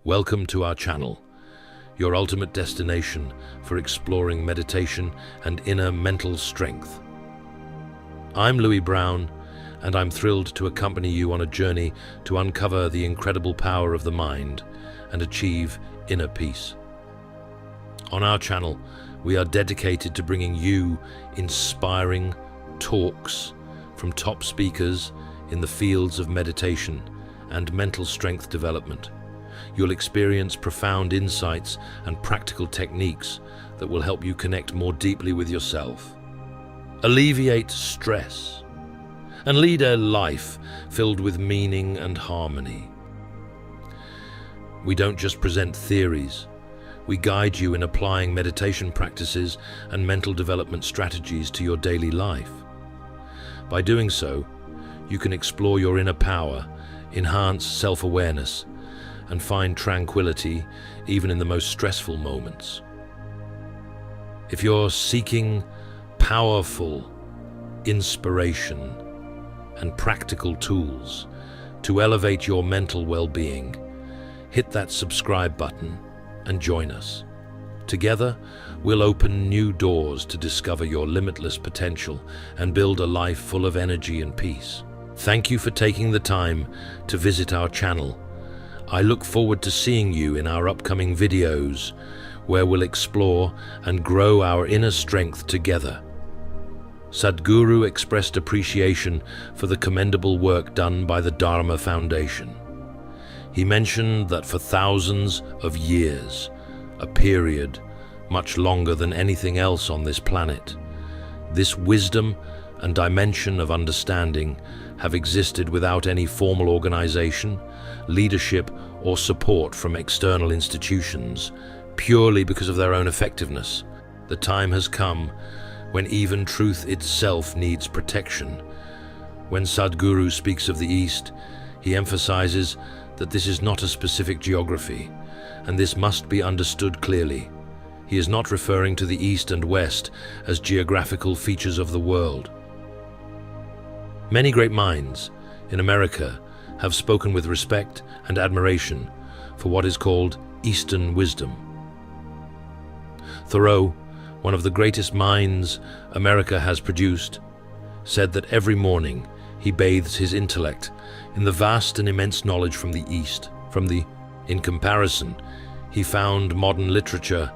Welcome to our channel, your ultimate destination for exploring meditation and inner mental strength. I'm Louis Brown, and I'm thrilled to accompany you on a journey to uncover the incredible power of the mind and achieve inner peace. On our channel, we are dedicated to bringing you inspiring talks from top speakers in the fields of meditation and mental strength development. You'll experience profound insights and practical techniques that will help you connect more deeply with yourself, alleviate stress, and lead a life filled with meaning and harmony. We don't just present theories, we guide you in applying meditation practices and mental development strategies to your daily life. By doing so, you can explore your inner power, enhance self-awareness, and find tranquility even in the most stressful moments. If you're seeking powerful inspiration and practical tools to elevate your mental well-being, hit that subscribe button and join us. Together, we'll open new doors to discover your limitless potential and build a life full of energy and peace. Thank you for taking the time to visit our channel. I look forward to seeing you in our upcoming videos, where we'll explore and grow our inner strength together. Sadhguru expressed appreciation for the commendable work done by the Dharma Foundation. He mentioned that for thousands of years, a period much longer than anything else on this planet, this wisdom and dimension of understanding have existed without any formal organization, leadership, or support from external institutions, purely because of their own effectiveness. The time has come when even truth itself needs protection. When Sadhguru speaks of the East, he emphasizes that this is not a specific geography, and this must be understood clearly. He is not referring to the East and West as geographical features of the world. Many great minds in America have spoken with respect and admiration for what is called Eastern wisdom. Thoreau, one of the greatest minds America has produced, said that every morning he bathes his intellect in the vast and immense knowledge from the East. In comparison, he found modern literature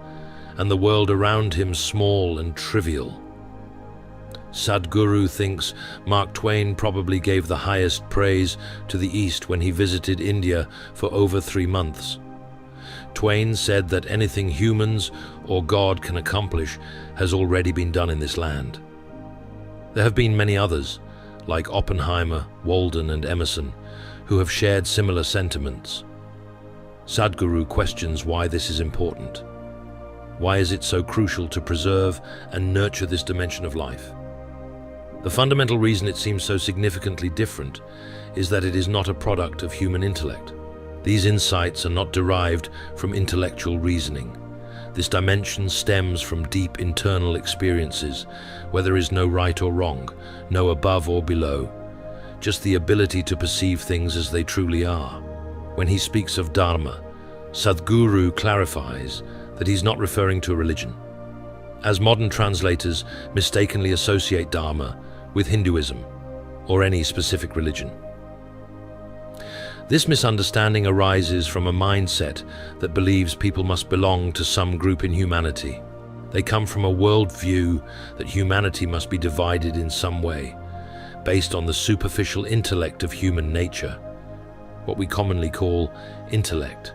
and the world around him small and trivial. Sadhguru thinks Mark Twain probably gave the highest praise to the East when he visited India for over 3 months. Twain said that anything humans or God can accomplish has already been done in this land. There have been many others, like Oppenheimer, Walden, and Emerson, who have shared similar sentiments. Sadhguru questions why this is important. Why is it so crucial to preserve and nurture this dimension of life? The fundamental reason it seems so significantly different is that it is not a product of human intellect. These insights are not derived from intellectual reasoning. This dimension stems from deep internal experiences, where there is no right or wrong, no above or below, just the ability to perceive things as they truly are. When he speaks of Dharma, Sadhguru clarifies that he's not referring to a religion, as modern translators mistakenly associate Dharma with Hinduism or any specific religion. This misunderstanding arises from a mindset that believes people must belong to some group in humanity. They come from a worldview that humanity must be divided in some way, based on the superficial intellect of human nature, what we commonly call intellect.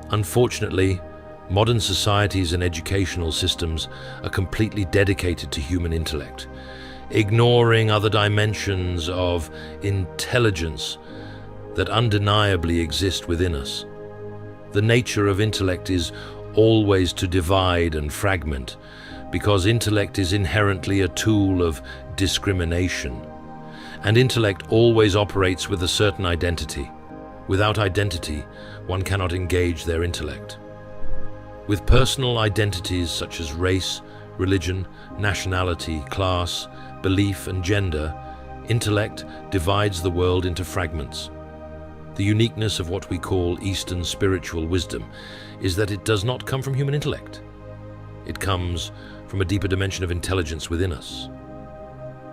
Unfortunately, modern societies and educational systems are completely dedicated to human intellect, ignoring other dimensions of intelligence that undeniably exist within us. The nature of intellect is always to divide and fragment, because intellect is inherently a tool of discrimination, and intellect always operates with a certain identity. Without identity, one cannot engage their intellect. With personal identities such as race, religion, nationality, class, belief, and gender, intellect divides the world into fragments. The uniqueness of what we call Eastern spiritual wisdom is that it does not come from human intellect. It comes from a deeper dimension of intelligence within us.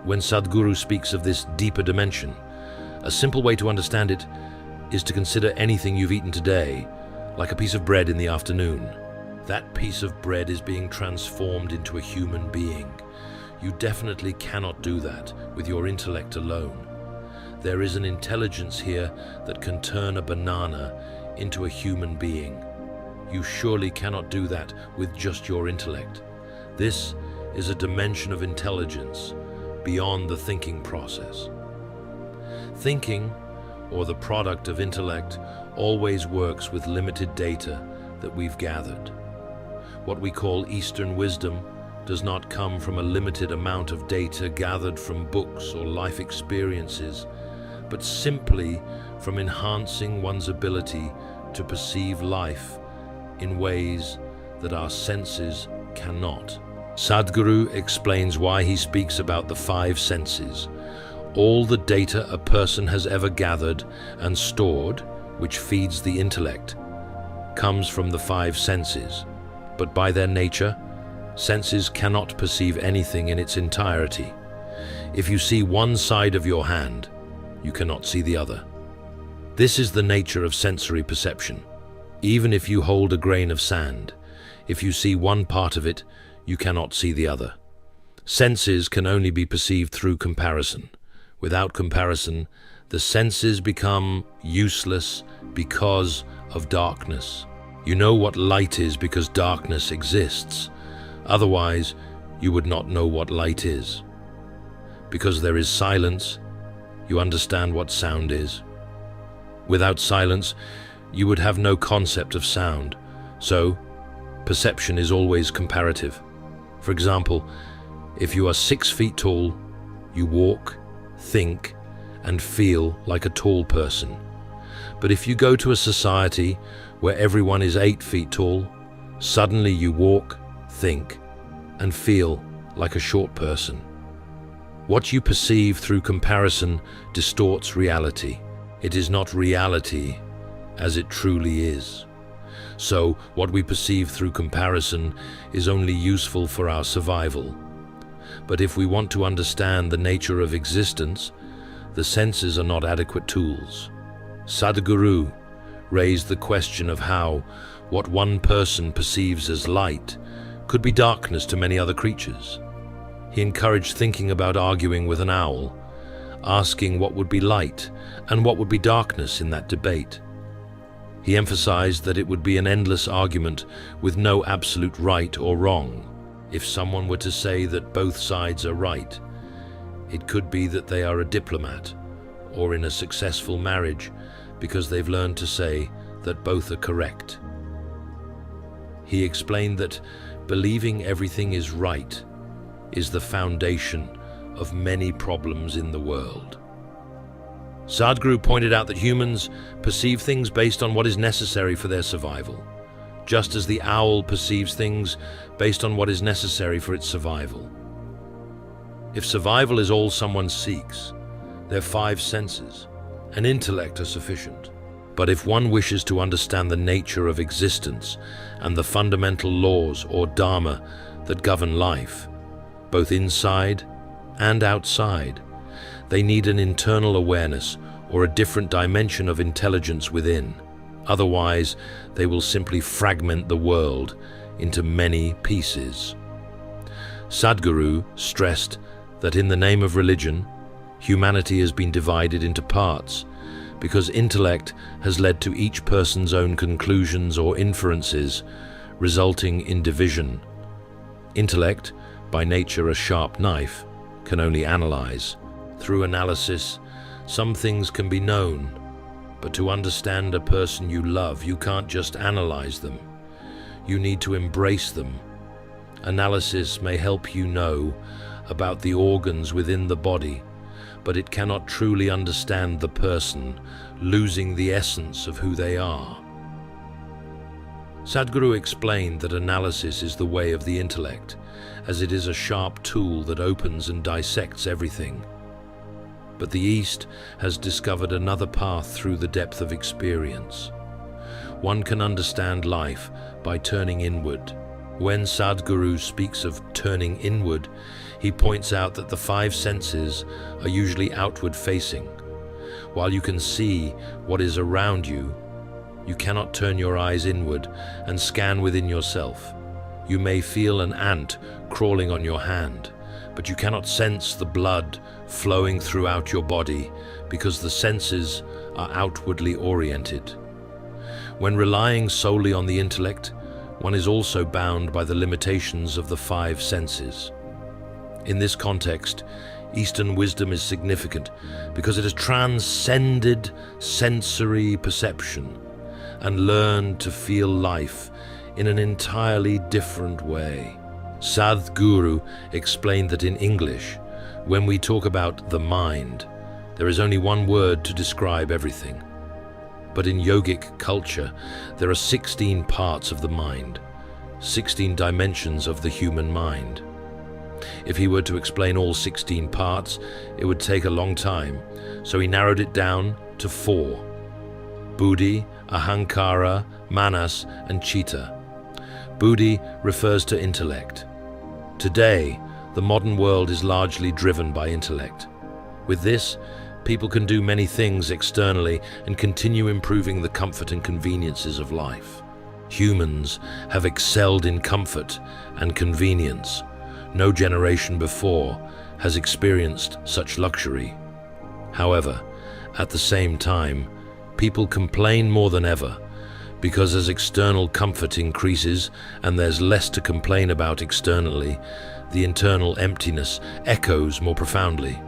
When Sadhguru speaks of this deeper dimension, a simple way to understand it is to consider anything you've eaten today like a piece of bread in the afternoon. That piece of bread is being transformed into a human being. You definitely cannot do that with your intellect alone. There is an intelligence here that can turn a banana into a human being. You surely cannot do that with just your intellect. This is a dimension of intelligence beyond the thinking process. Thinking, or the product of intellect, always works with limited data that we've gathered. What we call Eastern wisdom does not come from a limited amount of data gathered from books or life experiences, but simply from enhancing one's ability to perceive life in ways that our senses cannot. Sadhguru explains why he speaks about the 5 senses. All the data a person has ever gathered and stored, which feeds the intellect, comes from the 5 senses. But by their nature, senses cannot perceive anything in its entirety. If you see one side of your hand, you cannot see the other. This is the nature of sensory perception. Even if you hold a grain of sand, if you see one part of it, you cannot see the other. Senses can only be perceived through comparison. Without comparison, the senses become useless because of darkness. You know what light is because darkness exists. Otherwise, you would not know what light is. Because there is silence, you understand what sound is. Without silence, you would have no concept of sound. So, perception is always comparative. For example, if you are 6 feet tall, you walk, think, and feel like a tall person. But if you go to a society where everyone is 8 feet tall, suddenly you walk, think, and feel like a short person. What you perceive through comparison distorts reality. It is not reality as it truly is. So, what we perceive through comparison is only useful for our survival. But if we want to understand the nature of existence, the senses are not adequate tools. Sadhguru raised the question of how what one person perceives as light could be darkness to many other creatures. He encouraged thinking about arguing with an owl, asking what would be light and what would be darkness in that debate. He emphasized that it would be an endless argument with no absolute right or wrong. If someone were to say that both sides are right, it could be that they are a diplomat or in a successful marriage because they've learned to say that both are correct. He explained that believing everything is right is the foundation of many problems in the world. Sadhguru pointed out that humans perceive things based on what is necessary for their survival, just as the owl perceives things based on what is necessary for its survival. If survival is all someone seeks, their 5 senses and intellect are sufficient. But if one wishes to understand the nature of existence and the fundamental laws or dharma that govern life, both inside and outside, they need an internal awareness or a different dimension of intelligence within. Otherwise, they will simply fragment the world into many pieces. Sadhguru stressed that in the name of religion, humanity has been divided into parts because intellect has led to each person's own conclusions or inferences, resulting in division. Intellect, by nature a sharp knife, can only analyze. Through analysis, some things can be known, but to understand a person you love, you can't just analyze them. You need to embrace them. Analysis may help you know about the organs within the body, but it cannot truly understand the person, losing the essence of who they are. Sadhguru explained that analysis is the way of the intellect, as it is a sharp tool that opens and dissects everything. but the East has discovered another path through the depth of experience. One can understand life by turning inward. When Sadhguru speaks of turning inward, he points out that the five senses are usually outward facing. While you can see what is around you, you cannot turn your eyes inward and scan within yourself. You may feel an ant crawling on your hand, but you cannot sense the blood flowing throughout your body because the senses are outwardly oriented. When relying solely on the intellect, one is also bound by the limitations of the five senses. In this context, Eastern wisdom is significant because it has transcended sensory perception and learned to feel life in an entirely different way. Sadhguru explained that in English, when we talk about the mind, there is only one word to describe everything. But in yogic culture, there are 16 parts of the mind, 16 dimensions of the human mind. If he were to explain all 16 parts, it would take a long time, so he narrowed it down to 4: Buddhi, Ahankara, Manas, and Chitta. Buddhi refers to intellect. Today, the modern world is largely driven by intellect. With this, people can do many things externally and continue improving the comfort and conveniences of life. Humans have excelled in comfort and convenience. No generation before has experienced such luxury. However, at the same time, people complain more than ever because as external comfort increases and there's less to complain about externally, the internal emptiness echoes more profoundly.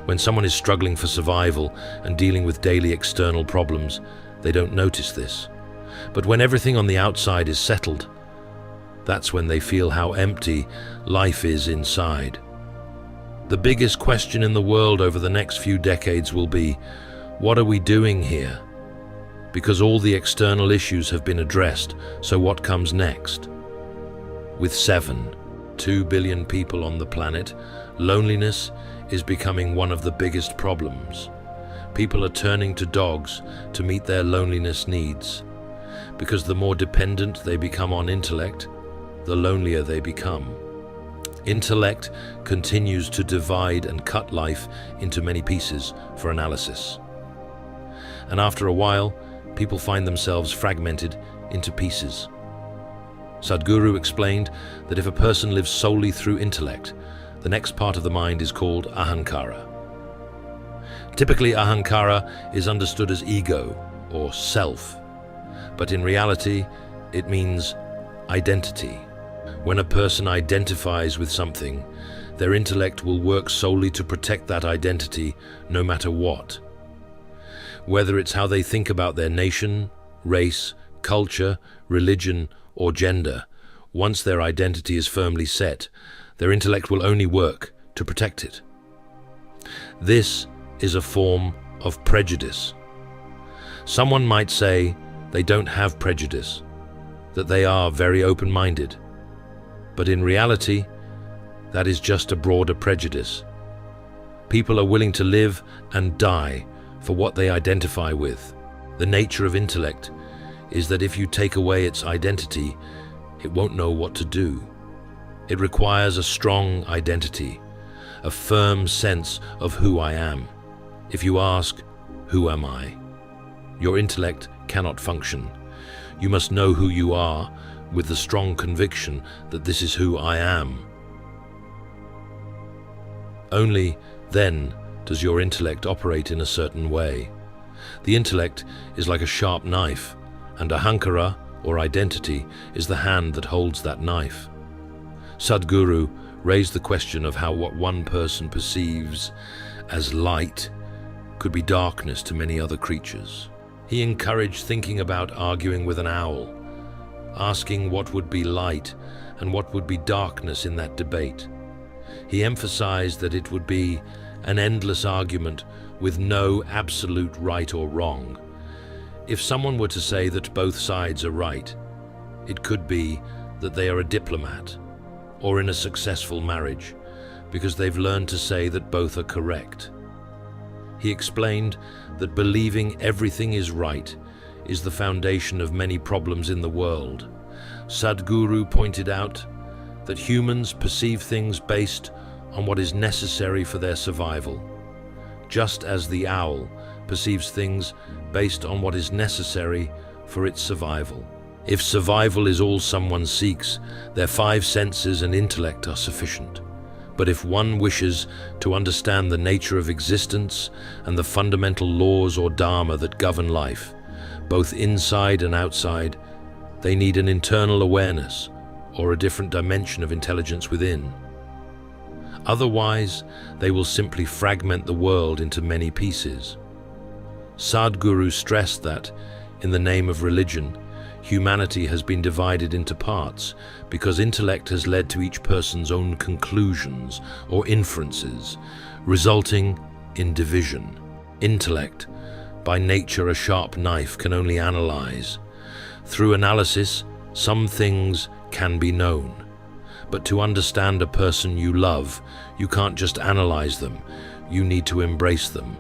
When someone is struggling for survival and dealing with daily external problems, they don't notice this. But when everything on the outside is settled, that's when they feel how empty life is inside. The biggest question in the world over the next few decades will be, what are we doing here? Because all the external issues have been addressed, so what comes next? With 2 billion people on the planet, loneliness is becoming one of the biggest problems. People are turning to dogs to meet their loneliness needs, because the more dependent they become on intellect, the lonelier they become. Intellect continues to divide and cut life into many pieces for analysis. And after a while, people find themselves fragmented into pieces. Sadhguru explained that if a person lives solely through intellect, the next part of the mind is called Ahankara. Typically, Ahankara is understood as ego or self, but in reality, it means identity. When a person identifies with something, their intellect will work solely to protect that identity, no matter what. Whether it's how they think about their nation, race, culture, religion, or gender, once their identity is firmly set, their intellect will only work to protect it. This is a form of prejudice. Someone might say they don't have prejudice, that they are very open-minded. But in reality, that is just a broader prejudice. People are willing to live and die for what they identify with. The nature of intellect is that if you take away its identity, it won't know what to do. It requires a strong identity, a firm sense of who I am. If you ask, who am I? Your intellect cannot function. You must know who you are with the strong conviction that this is who I am. Only then does your intellect operate in a certain way. The intellect is like a sharp knife, and Ahankara, or identity, is the hand that holds that knife. Sadhguru raised the question of how what one person perceives as light could be darkness to many other creatures. He encouraged thinking about arguing with an owl, asking what would be light and what would be darkness in that debate. He emphasized that it would be an endless argument with no absolute right or wrong. If someone were to say that both sides are right, it could be that they are a diplomat or in a successful marriage, because they've learned to say that both are correct. He explained that believing everything is right is the foundation of many problems in the world. Sadhguru pointed out that humans perceive things based on what is necessary for their survival, just as the owl perceives things based on what is necessary for its survival. If survival is all someone seeks, their five senses and intellect are sufficient. But if one wishes to understand the nature of existence and the fundamental laws or dharma that govern life, both inside and outside, they need an internal awareness or a different dimension of intelligence within. Otherwise, they will simply fragment the world into many pieces. Sadhguru stressed that, in the name of religion, humanity has been divided into parts because intellect has led to each person's own conclusions or inferences, resulting in division. Intellect, by nature a sharp knife, can only analyze. Through analysis, some things can be known. But to understand a person you love, you can't just analyze them, you need to embrace them.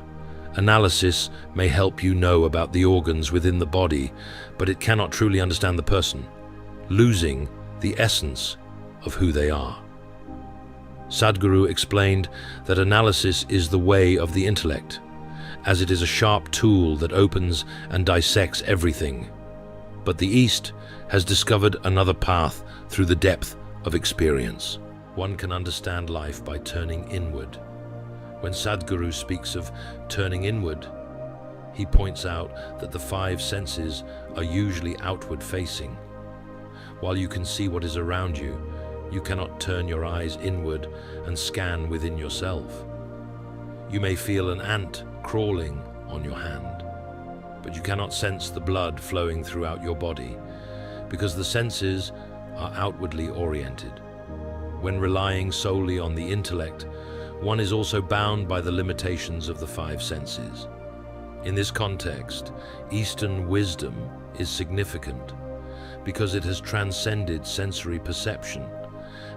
Analysis may help you know about the organs within the body, but it cannot truly understand the person, losing the essence of who they are. Sadhguru explained that analysis is the way of the intellect, as it is a sharp tool that opens and dissects everything. But the East has discovered another path through the depth of experience. One can understand life by turning inward. When Sadhguru speaks of turning inward, he points out that the five senses are usually outward facing. While you can see what is around you, you cannot turn your eyes inward and scan within yourself. You may feel an ant crawling on your hand, but you cannot sense the blood flowing throughout your body because the senses are outwardly oriented. When relying solely on the intellect, one is also bound by the limitations of the five senses. In this context, Eastern wisdom is significant because it has transcended sensory perception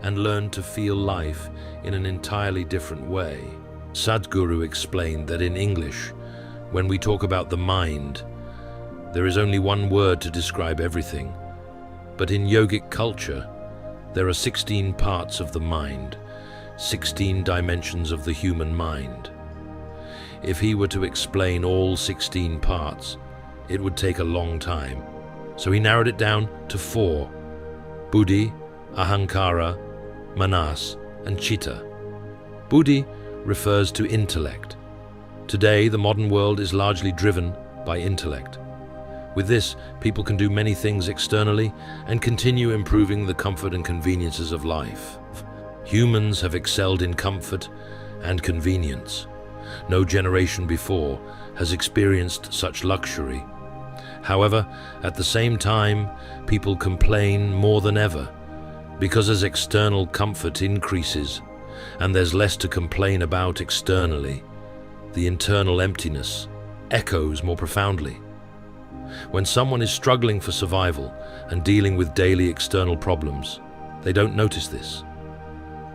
and learned to feel life in an entirely different way. Sadhguru explained that in English, when we talk about the mind, there is only one word to describe everything. But in yogic culture, there are 16 parts of the mind, 16 dimensions of the human mind. If he were to explain all 16 parts, it would take a long time. So he narrowed it down to 4: Buddhi, Ahankara, Manas, and Chitta. Buddhi refers to intellect. Today, the modern world is largely driven by intellect. With this, people can do many things externally and continue improving the comfort and conveniences of life. Humans have excelled in comfort and convenience. No generation before has experienced such luxury. However, at the same time, people complain more than ever, because as external comfort increases and there's less to complain about externally, the internal emptiness echoes more profoundly. When someone is struggling for survival and dealing with daily external problems, they don't notice this.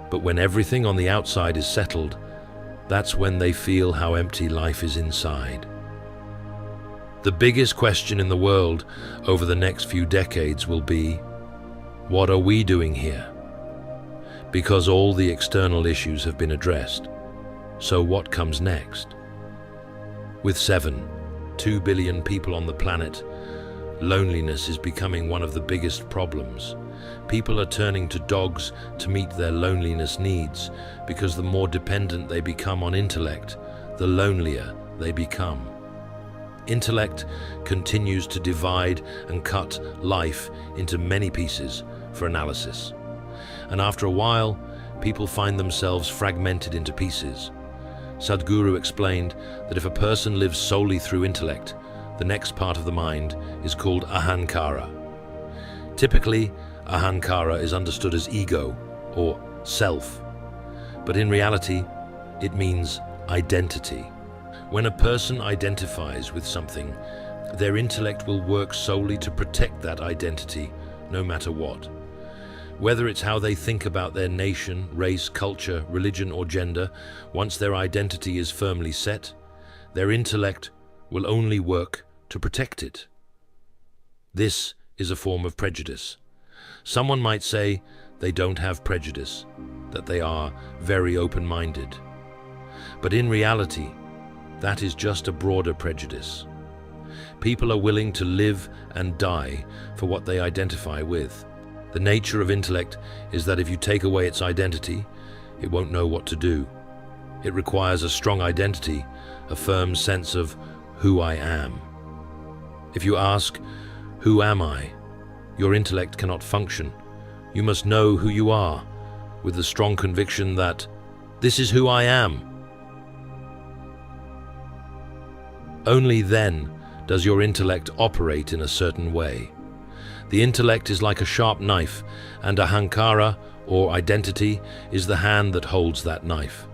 But when everything on the outside is settled, that's when they feel how empty life is inside. The biggest question in the world over the next few decades will be, what are we doing here? Because all the external issues have been addressed. So what comes next? With 2 billion people on the planet, loneliness is becoming one of the biggest problems. People are turning to dogs to meet their loneliness needs because the more dependent they become on intellect, the lonelier they become. Intellect continues to divide and cut life into many pieces for analysis. And after a while, people find themselves fragmented into pieces. Sadhguru explained that if a person lives solely through intellect, the next part of the mind is called Ahankara. Typically, Ahankara is understood as ego or self, but in reality, it means identity. When a person identifies with something, their intellect will work solely to protect that identity, no matter what. Whether it's how they think about their nation, race, culture, religion, or gender, once their identity is firmly set, their intellect will only work to protect it. This is a form of prejudice. Someone might say they don't have prejudice, that they are very open-minded. But in reality, that is just a broader prejudice. People are willing to live and die for what they identify with. The nature of intellect is that if you take away its identity, it won't know what to do. It requires a strong identity, a firm sense of who I am. If you ask, who am I? Your intellect cannot function. You must know who you are, with the strong conviction that this is who I am. Only then does your intellect operate in a certain way. The intellect is like a sharp knife, and ahankara, or identity, is the hand that holds that knife.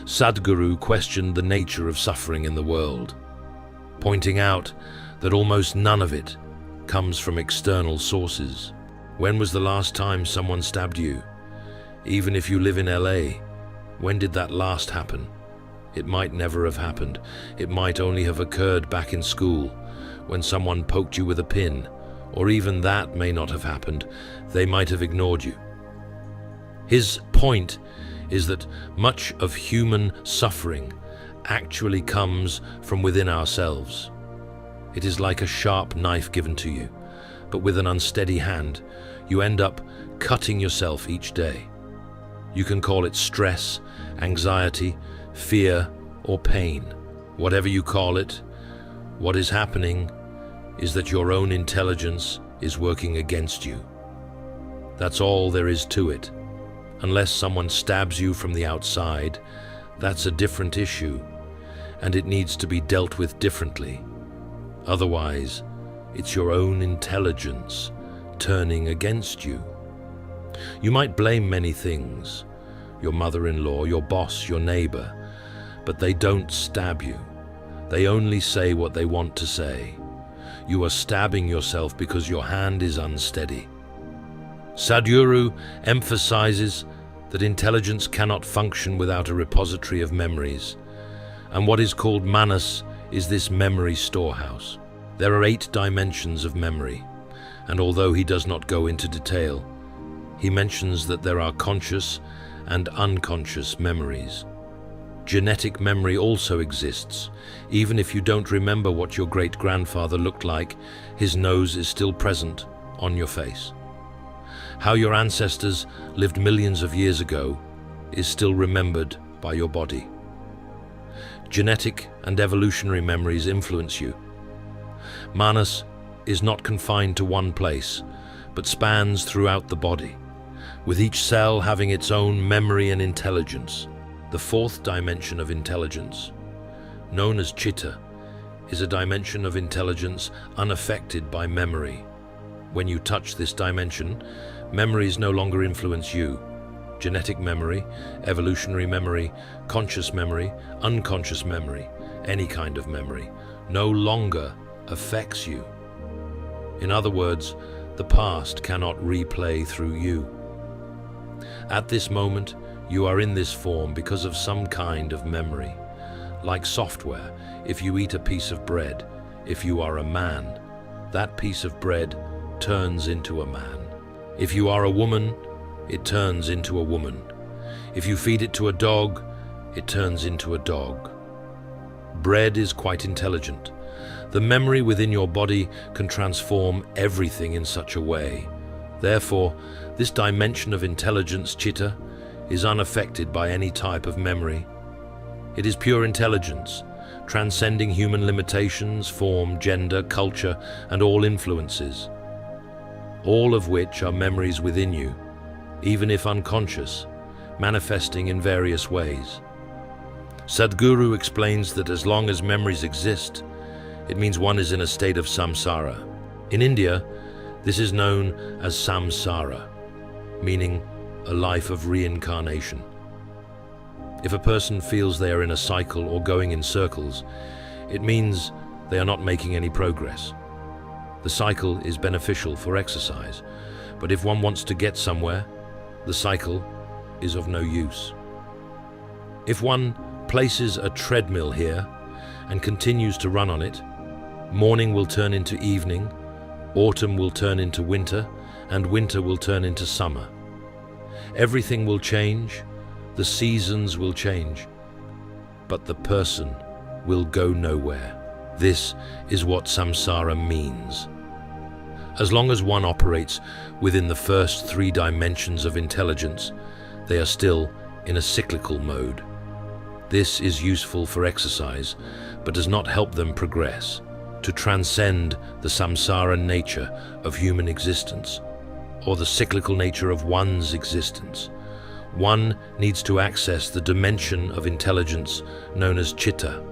Sadhguru questioned the nature of suffering in the world, pointing out that almost none of it comes from external sources. When was the last time someone stabbed you? Even if you live in LA, when did that last happen? It might never have happened. It might only have occurred back in school, when someone poked you with a pin, or even that may not have happened. They might have ignored you. His point is that much of human suffering actually comes from within ourselves. It is like a sharp knife given to you, but with an unsteady hand, you end up cutting yourself each day. You can call it stress, anxiety, fear, or pain. Whatever you call it, what is happening is that your own intelligence is working against you. That's all there is to it. Unless someone stabs you from the outside, that's a different issue, and it needs to be dealt with differently. Otherwise, it's your own intelligence turning against you. You might blame many things, your mother-in-law, your boss, your neighbor, but they don't stab you. They only say what they want to say. You are stabbing yourself because your hand is unsteady. Sadhguru emphasizes that intelligence cannot function without a repository of memories, and what is called manas is this memory storehouse. There are 8 dimensions of memory, and although he does not go into detail, he mentions that there are conscious and unconscious memories. Genetic memory also exists. Even if you don't remember what your great-grandfather looked like, his nose is still present on your face. How your ancestors lived millions of years ago is still remembered by your body. Genetic and evolutionary memories influence you. Manas is not confined to one place, but spans throughout the body, with each cell having its own memory and intelligence. The 4th dimension of intelligence, known as chitta, is a dimension of intelligence unaffected by memory. When you touch this dimension, memories no longer influence you. Genetic memory, evolutionary memory, conscious memory, unconscious memory, any kind of memory, no longer affects you. In other words, the past cannot replay through you. At this moment, you are in this form because of some kind of memory. Like software, if you eat a piece of bread, if you are a man, that piece of bread turns into a man. If you are a woman, it turns into a woman. If you feed it to a dog, it turns into a dog. Bread is quite intelligent. The memory within your body can transform everything in such a way. Therefore, this dimension of intelligence, chitta, is unaffected by any type of memory. It is pure intelligence, transcending human limitations, form, gender, culture, and all influences, all of which are memories within you, even if unconscious, manifesting in various ways. Sadhguru explains that as long as memories exist, it means one is in a state of samsara. In India, this is known as samsara, meaning a life of reincarnation. If a person feels they are in a cycle or going in circles, it means they are not making any progress. The cycle is beneficial for exercise, but if one wants to get somewhere, the cycle is of no use. If one places a treadmill here, and continues to run on it, morning will turn into evening, autumn will turn into winter, and winter will turn into summer. Everything will change, the seasons will change, but the person will go nowhere. This is what samsara means. As long as one operates within the first 3 dimensions of intelligence, they are still in a cyclical mode. This is useful for exercise, but does not help them progress. To transcend the samsara nature of human existence, or the cyclical nature of one's existence, one needs to access the dimension of intelligence known as chitta.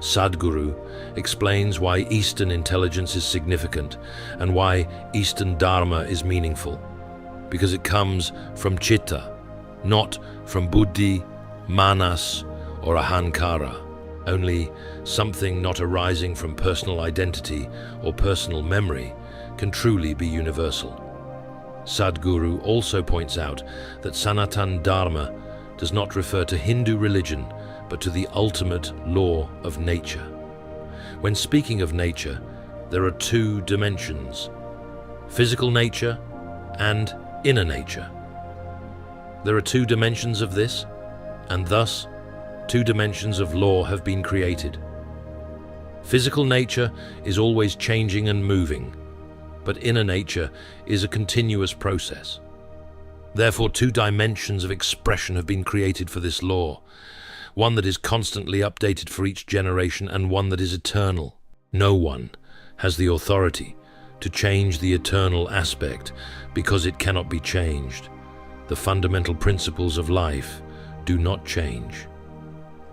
Sadhguru explains why Eastern intelligence is significant and why Eastern Dharma is meaningful. Because it comes from chitta, not from buddhi, manas, or ahankara. Only something not arising from personal identity or personal memory can truly be universal. Sadhguru also points out that Sanatan Dharma does not refer to Hindu religion, but to the ultimate law of nature. When speaking of nature, there are 2 dimensions: physical nature and inner nature. There are 2 dimensions of this, and thus 2 dimensions of law have been created. Physical nature is always changing and moving, but inner nature is a continuous process. Therefore, 2 dimensions of expression have been created for this law, one that is constantly updated for each generation and one that is eternal. No one has the authority to change the eternal aspect because it cannot be changed. The fundamental principles of life do not change.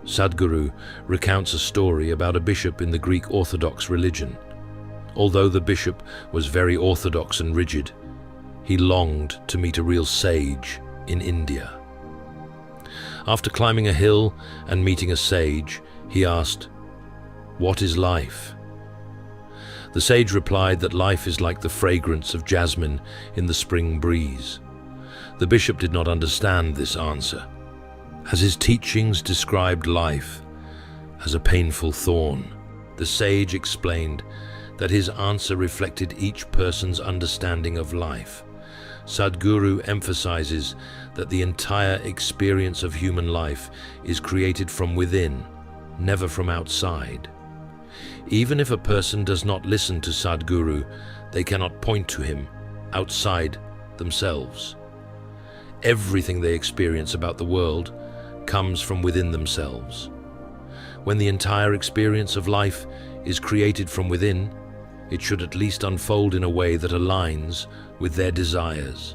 Sadhguru recounts a story about a bishop in the Greek Orthodox religion. Although the bishop was very orthodox and rigid, he longed to meet a real sage in India. After climbing a hill and meeting a sage, he asked, "What is life?" The sage replied that life is like the fragrance of jasmine in the spring breeze. The bishop did not understand this answer, as his teachings described life as a painful thorn. The sage explained that his answer reflected each person's understanding of life. Sadhguru emphasizes that the entire experience of human life is created from within, never from outside. Even if a person does not listen to Sadhguru, they cannot point to him outside themselves. Everything they experience about the world comes from within themselves. When the entire experience of life is created from within, it should at least unfold in a way that aligns with their desires.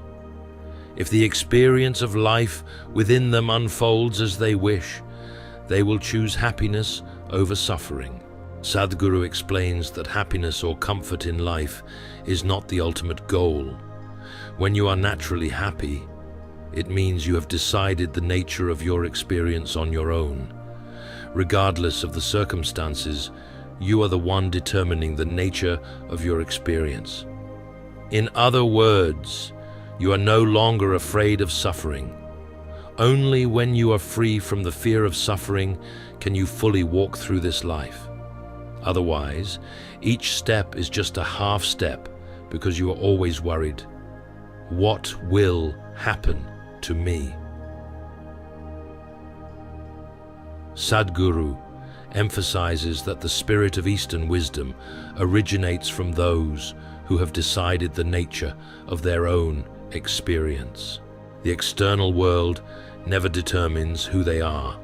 If the experience of life within them unfolds as they wish, they will choose happiness over suffering. Sadhguru explains that happiness or comfort in life is not the ultimate goal. When you are naturally happy, it means you have decided the nature of your experience on your own. Regardless of the circumstances, you are the one determining the nature of your experience. In other words, you are no longer afraid of suffering. Only when you are free from the fear of suffering can you fully walk through this life. Otherwise, each step is just a half step because you are always worried, what will happen to me? Sadhguru emphasizes that the spirit of Eastern wisdom originates from those who have decided the nature of their own experience. The external world never determines who they are,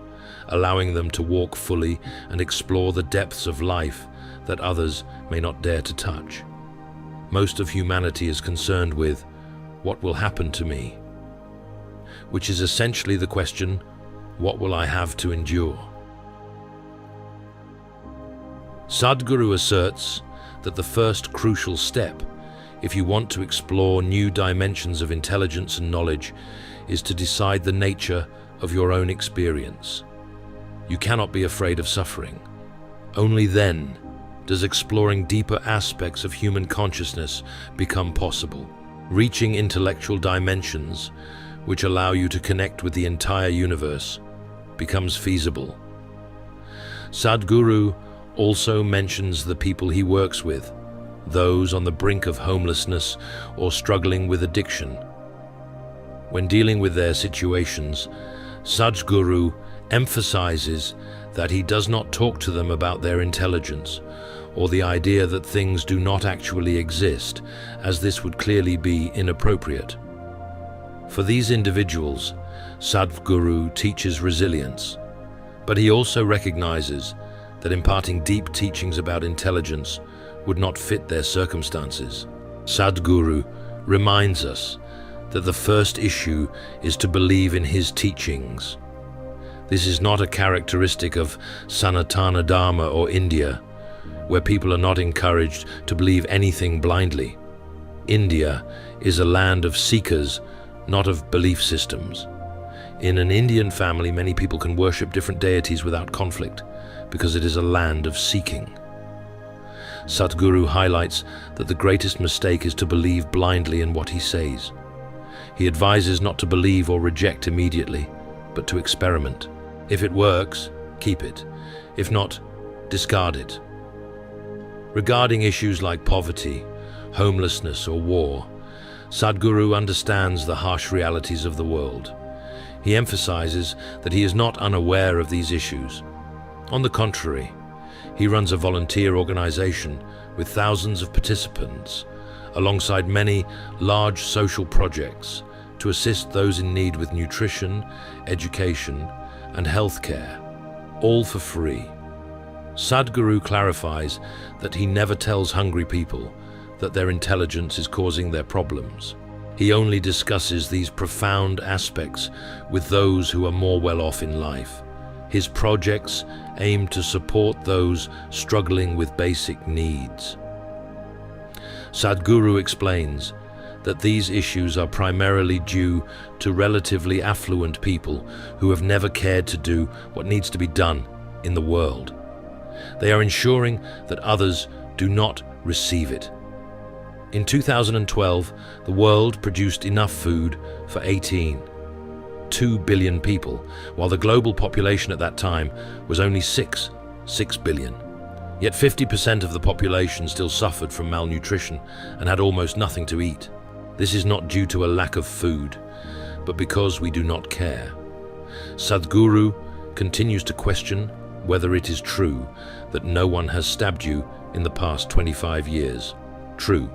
allowing them to walk fully and explore the depths of life that others may not dare to touch. Most of humanity is concerned with, what will happen to me? Which is essentially the question, what will I have to endure? Sadhguru asserts that the first crucial step, if you want to explore new dimensions of intelligence and knowledge, is to decide the nature of your own experience. You cannot be afraid of suffering. Only then does exploring deeper aspects of human consciousness become possible. Reaching intellectual dimensions, which allow you to connect with the entire universe, becomes feasible. Sadhguru also mentions the people he works with, those on the brink of homelessness or struggling with addiction. When dealing with their situations, Sadhguru emphasizes that he does not talk to them about their intelligence or the idea that things do not actually exist, as this would clearly be inappropriate. For these individuals, Sadhguru teaches resilience, but he also recognizes that imparting deep teachings about intelligence would not fit their circumstances. Sadhguru reminds us that the first issue is to believe in his teachings. This is not a characteristic of Sanatana Dharma or India, where people are not encouraged to believe anything blindly. India is a land of seekers, not of belief systems. In an Indian family, many people can worship different deities without conflict, because it is a land of seeking. Sadhguru highlights that the greatest mistake is to believe blindly in what he says. He advises not to believe or reject immediately, but to experiment. If it works, keep it. If not, discard it. Regarding issues like poverty, homelessness, or war, Sadhguru understands the harsh realities of the world. He emphasizes that he is not unaware of these issues. On the contrary, he runs a volunteer organization with thousands of participants, alongside many large social projects to assist those in need with nutrition, education, and healthcare, all for free. Sadhguru clarifies that he never tells hungry people that their intelligence is causing their problems. He only discusses these profound aspects with those who are more well off in life. His projects aim to support those struggling with basic needs. Sadhguru explains that these issues are primarily due to relatively affluent people who have never cared to do what needs to be done in the world. They are ensuring that others do not receive it. In 2012, the world produced enough food for 2 billion people, while the global population at that time was only 6 billion. Yet 50% of the population still suffered from malnutrition and had almost nothing to eat. This is not due to a lack of food, but because we do not care. Sadhguru continues to question whether it is true that no one has stabbed you in the past 25 years. True,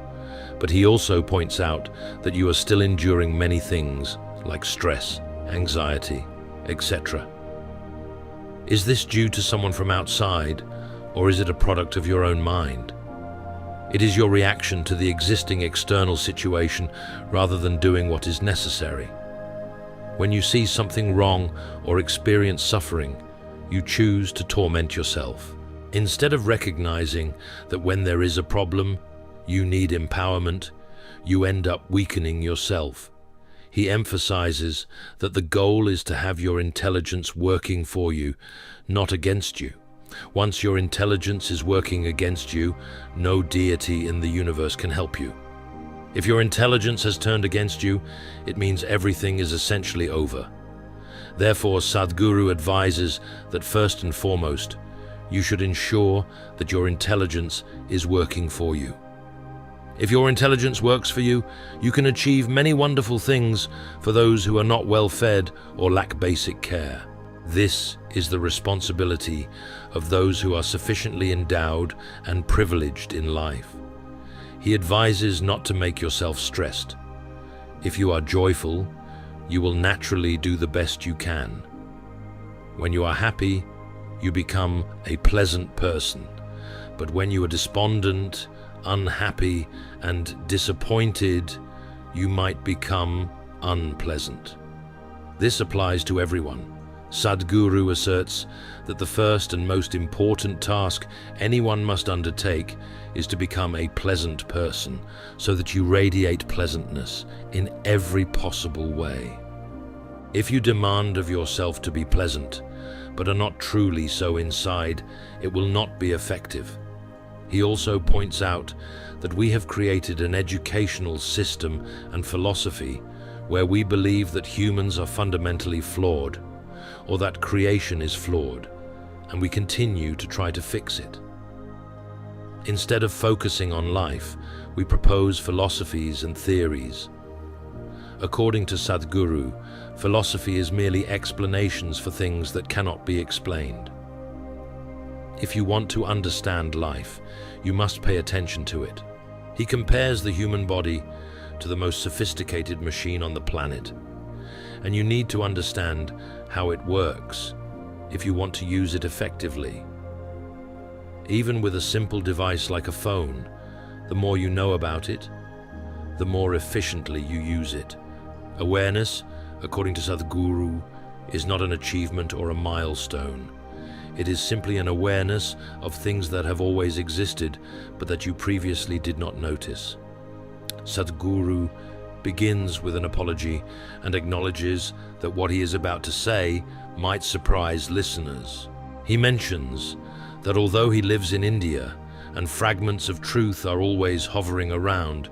but he also points out that you are still enduring many things like stress, anxiety, etc. Is this due to someone from outside, or is it a product of your own mind? It is your reaction to the existing external situation rather than doing what is necessary. When you see something wrong or experience suffering, you choose to torment yourself. Instead of recognizing that when there is a problem, you need empowerment, you end up weakening yourself. He emphasizes that the goal is to have your intelligence working for you, not against you. Once your intelligence is working against you, no deity in the universe can help you. If your intelligence has turned against you, it means everything is essentially over. Therefore, Sadhguru advises that first and foremost, you should ensure that your intelligence is working for you. If your intelligence works for you, you can achieve many wonderful things for those who are not well fed or lack basic care. This is the responsibility of those who are sufficiently endowed and privileged in life. He advises not to make yourself stressed. If you are joyful, you will naturally do the best you can. When you are happy, you become a pleasant person. But when you are despondent, unhappy, and disappointed, you might become unpleasant. This applies to everyone. Sadhguru asserts that the first and most important task anyone must undertake is to become a pleasant person, so that you radiate pleasantness in every possible way. If you demand of yourself to be pleasant, but are not truly so inside, it will not be effective. He also points out that we have created an educational system and philosophy where we believe that humans are fundamentally flawed, or that creation is flawed, and we continue to try to fix it. Instead of focusing on life, we propose philosophies and theories. According to Sadhguru, philosophy is merely explanations for things that cannot be explained. If you want to understand life, you must pay attention to it. He compares the human body to the most sophisticated machine on the planet, and you need to understand how it works if you want to use it effectively. Even with a simple device like a phone, the more you know about it, the more efficiently you use it. Awareness, according to Sadhguru, is not an achievement or a milestone. It is simply an awareness of things that have always existed, but that you previously did not notice. Sadhguru begins with an apology and acknowledges that what he is about to say might surprise listeners. He mentions that although he lives in India and fragments of truth are always hovering around,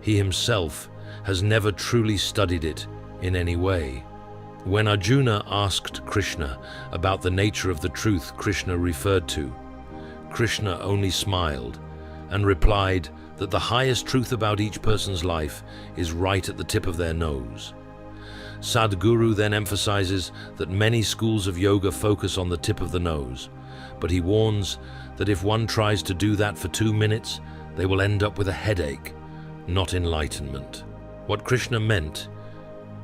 he himself has never truly studied it in any way. When Arjuna asked Krishna about the nature of the truth Krishna referred to, Krishna only smiled and replied that the highest truth about each person's life is right at the tip of their nose. Sadhguru then emphasizes that many schools of yoga focus on the tip of the nose, but he warns that if one tries to do that for 2 minutes, they will end up with a headache, not enlightenment. What Krishna meant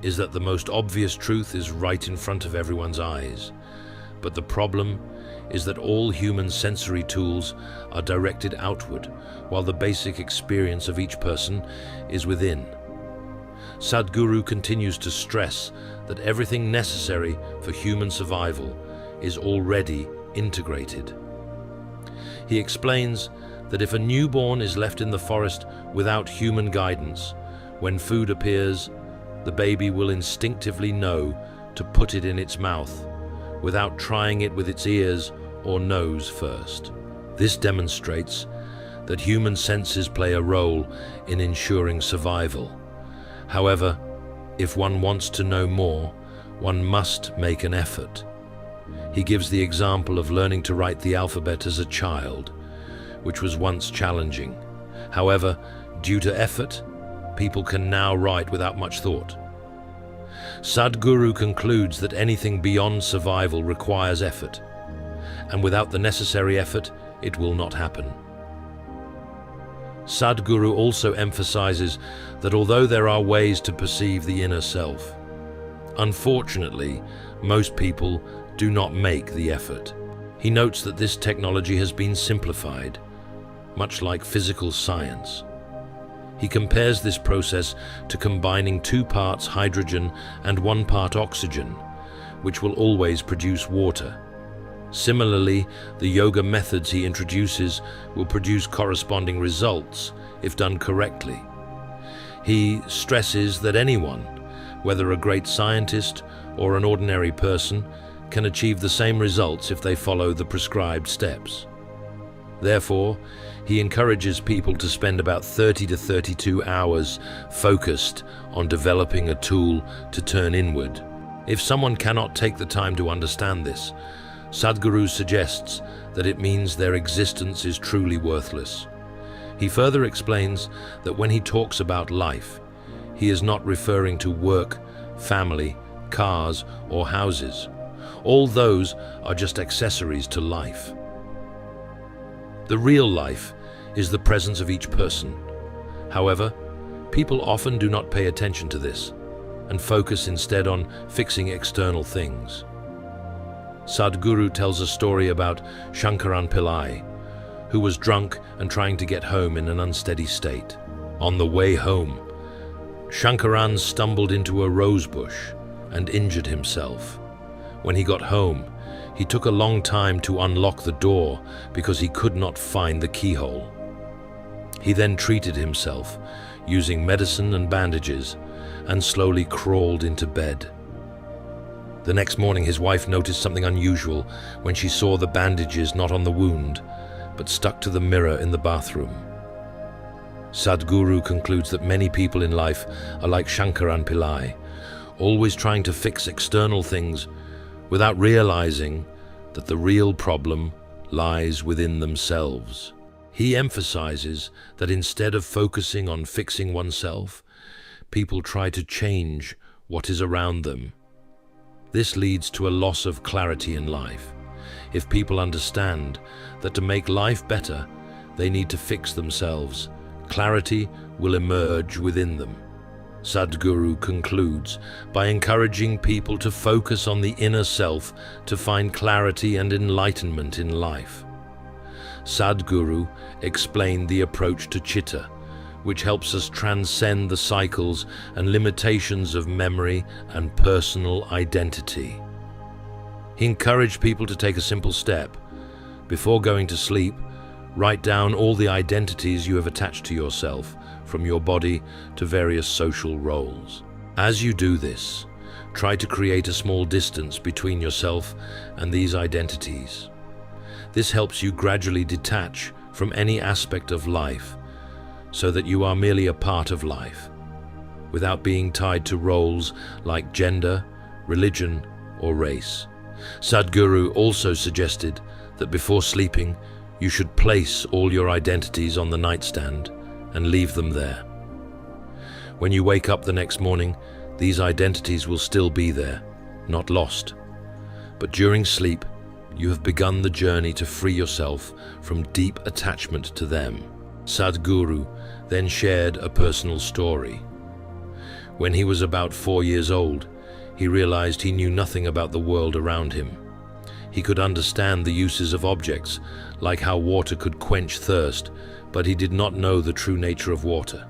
is that the most obvious truth is right in front of everyone's eyes, but the problem is that all human sensory tools are directed outward, while the basic experience of each person is within. Sadhguru continues to stress that everything necessary for human survival is already integrated. He explains that if a newborn is left in the forest without human guidance, when food appears, the baby will instinctively know to put it in its mouth, without trying it with its ears or nose first. This demonstrates that human senses play a role in ensuring survival. However, if one wants to know more, one must make an effort. He gives the example of learning to write the alphabet as a child, which was once challenging. However, due to effort, people can now write without much thought. Sadhguru concludes that anything beyond survival requires effort, and without the necessary effort, it will not happen. Sadhguru also emphasizes that although there are ways to perceive the inner self, unfortunately, most people do not make the effort. He notes that this technology has been simplified, much like physical science. He compares this process to combining 2 parts hydrogen and 1 part oxygen, which will always produce water. Similarly, the yoga methods he introduces will produce corresponding results if done correctly. He stresses that anyone, whether a great scientist or an ordinary person, can achieve the same results if they follow the prescribed steps. Therefore, he encourages people to spend about 30 to 32 hours focused on developing a tool to turn inward. If someone cannot take the time to understand this, Sadhguru suggests that it means their existence is truly worthless. He further explains that when he talks about life, he is not referring to work, family, cars, or houses. All those are just accessories to life. The real life is the presence of each person. However, people often do not pay attention to this and focus instead on fixing external things. Sadhguru tells a story about Shankaran Pillai, who was drunk and trying to get home in an unsteady state. On the way home, Shankaran stumbled into a rose bush and injured himself. When he got home, he took a long time to unlock the door because he could not find the keyhole. He then treated himself using medicine and bandages and slowly crawled into bed. The next morning, his wife noticed something unusual when she saw the bandages not on the wound, but stuck to the mirror in the bathroom. Sadhguru concludes that many people in life are like Shankaran Pillai, always trying to fix external things without realizing that the real problem lies within themselves. He emphasizes that instead of focusing on fixing oneself, people try to change what is around them. This leads to a loss of clarity in life. If people understand that to make life better, they need to fix themselves, clarity will emerge within them. Sadhguru concludes by encouraging people to focus on the inner self to find clarity and enlightenment in life. Sadhguru explained the approach to chitta, which helps us transcend the cycles and limitations of memory and personal identity. He encouraged people to take a simple step. Before going to sleep, write down all the identities you have attached to yourself, from your body to various social roles. As you do this, try to create a small distance between yourself and these identities. This helps you gradually detach from any aspect of life, so that you are merely a part of life, without being tied to roles like gender, religion, or race. Sadhguru also suggested that before sleeping, you should place all your identities on the nightstand and leave them there. When you wake up the next morning, these identities will still be there, not lost. But during sleep, you have begun the journey to free yourself from deep attachment to them. Sadhguru then shared a personal story. When he was about 4 years old, he realized he knew nothing about the world around him. He could understand the uses of objects, like how water could quench thirst, but he did not know the true nature of water.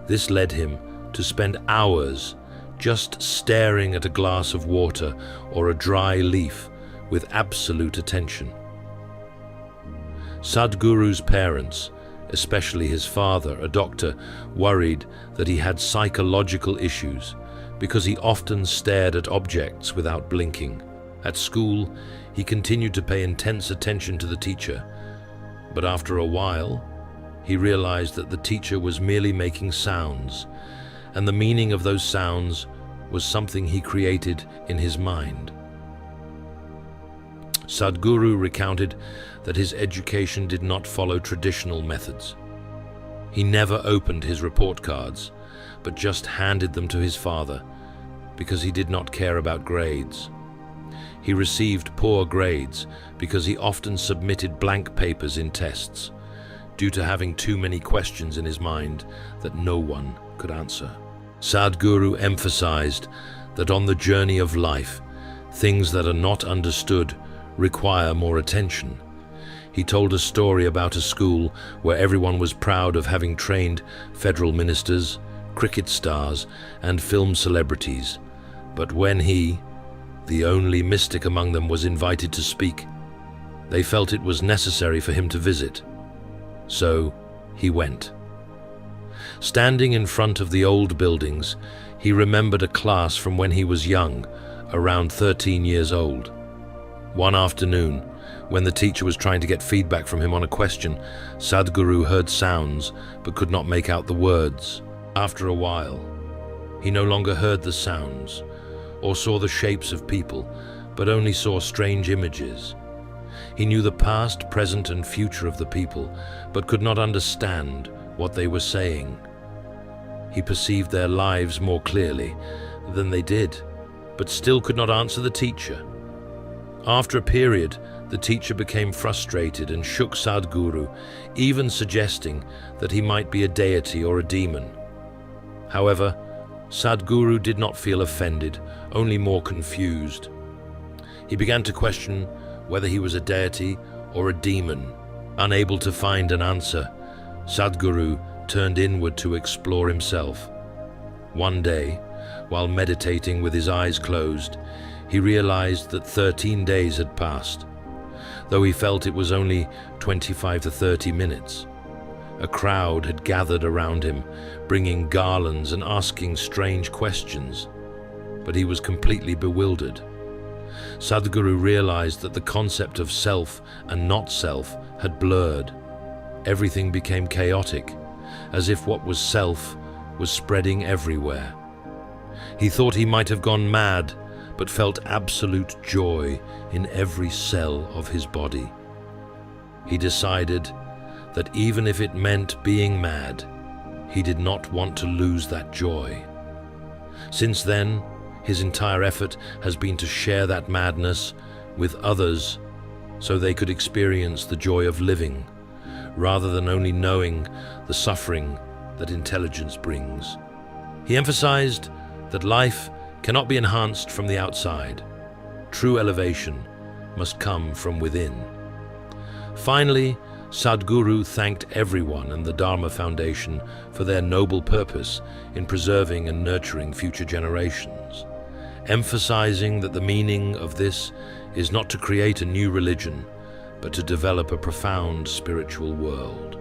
This led him to spend hours just staring at a glass of water or a dry leaf with absolute attention. Sadhguru's parents, especially his father, a doctor, worried that he had psychological issues because he often stared at objects without blinking. At school, he continued to pay intense attention to the teacher, but after a while, he realized that the teacher was merely making sounds, and the meaning of those sounds was something he created in his mind. Sadhguru recounted that his education did not follow traditional methods. He never opened his report cards, but just handed them to his father because he did not care about grades. He received poor grades because he often submitted blank papers in tests, due to having too many questions in his mind that no one could answer. Sadhguru emphasized that on the journey of life, things that are not understood require more attention. He told a story about a school where everyone was proud of having trained federal ministers, cricket stars, and film celebrities. But when he, the only mystic among them, was invited to speak, they felt it was necessary for him to visit. So he went. Standing in front of the old buildings, he remembered a class from when he was young, around 13 years old. One afternoon, when the teacher was trying to get feedback from him on a question, Sadhguru heard sounds but could not make out the words. After a while, he no longer heard the sounds or saw the shapes of people, but only saw strange images. He knew the past, present, and future of the people, but could not understand what they were saying. He perceived their lives more clearly than they did, but still could not answer the teacher. After a period, the teacher became frustrated and shook Sadhguru, even suggesting that he might be a deity or a demon. However, Sadhguru did not feel offended, only more confused. He began to question whether he was a deity or a demon. Unable to find an answer, Sadhguru turned inward to explore himself. One day, while meditating with his eyes closed, he realized that 13 days had passed, though he felt it was only 25 to 30 minutes. A crowd had gathered around him, bringing garlands and asking strange questions, but he was completely bewildered. Sadhguru realized that the concept of self and not self had blurred. Everything became chaotic, as if what was self was spreading everywhere. He thought he might have gone mad, but felt absolute joy in every cell of his body. He decided that even if it meant being mad, he did not want to lose that joy. Since then, his entire effort has been to share that madness with others so they could experience the joy of living, rather than only knowing the suffering that intelligence brings. He emphasized that life cannot be enhanced from the outside. True elevation must come from within. Finally, Sadhguru thanked everyone and the Dharma Foundation for their noble purpose in preserving and nurturing future generations, emphasizing that the meaning of this is not to create a new religion, but to develop a profound spiritual world.